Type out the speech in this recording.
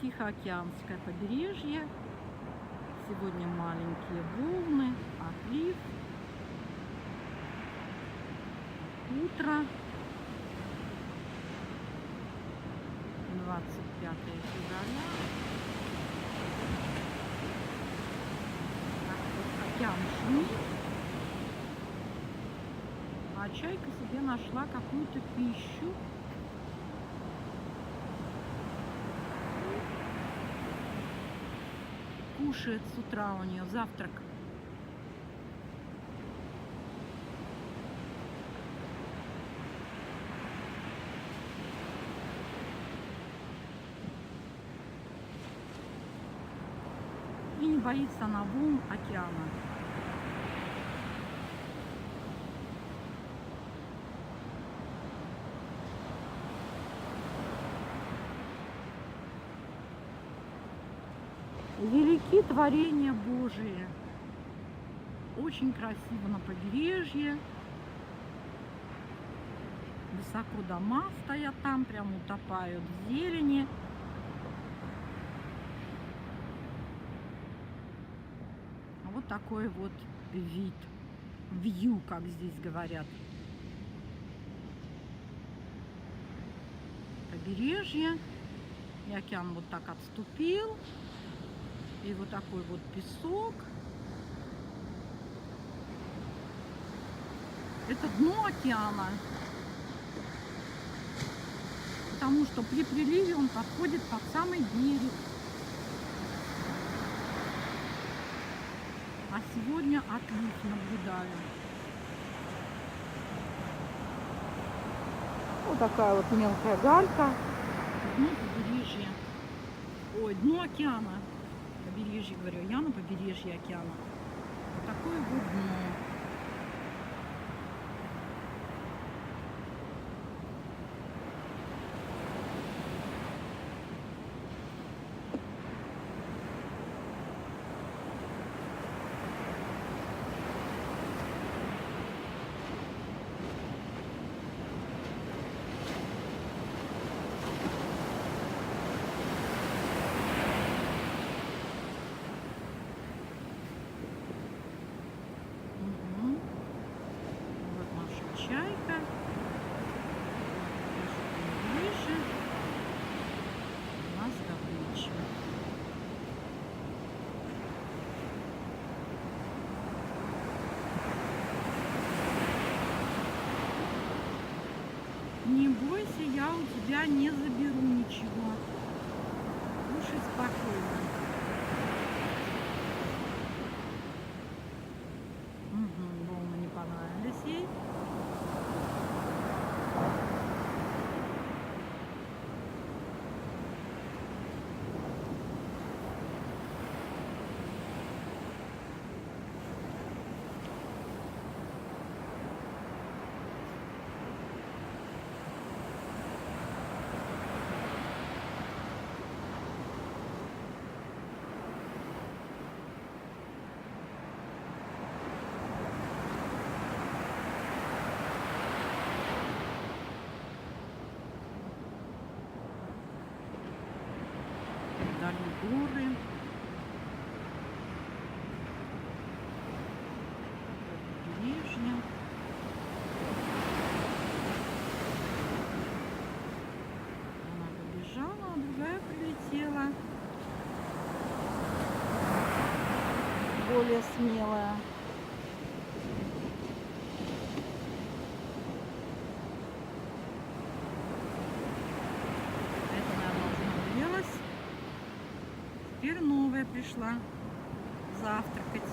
Тихоокеанское побережье. Сегодня маленькие волны, отлив. Утро. 25 февраля. Океан шумит. А чайка себе нашла какую-то пищу. Кушает с утра, у нее завтрак. И не боится она волн океана. Велики творения Божии. Очень красиво на побережье. Высоко дома стоят там, прям утопают в зелени. Вот такой вот вид. Вью, как здесь говорят. Побережье. И океан вот так отступил. И вот такой вот песок. Это дно океана. Потому что при приливе он подходит под самый берег. А сегодня отлив наблюдаю. Вот такая вот мелкая галька. Дно побережья. Ой, дно океана. Побережье, говорю, я на побережье океана. Вот такое вот дно. Чайка. Выше. У нас добыча. Не бойся, я у тебя не заберу ничего. Кушай спокойно. Волны не понравились ей. Вдали горы. Побережье. Она побежала, а другая прилетела. Более смелая. Теперь новая пришла завтракать.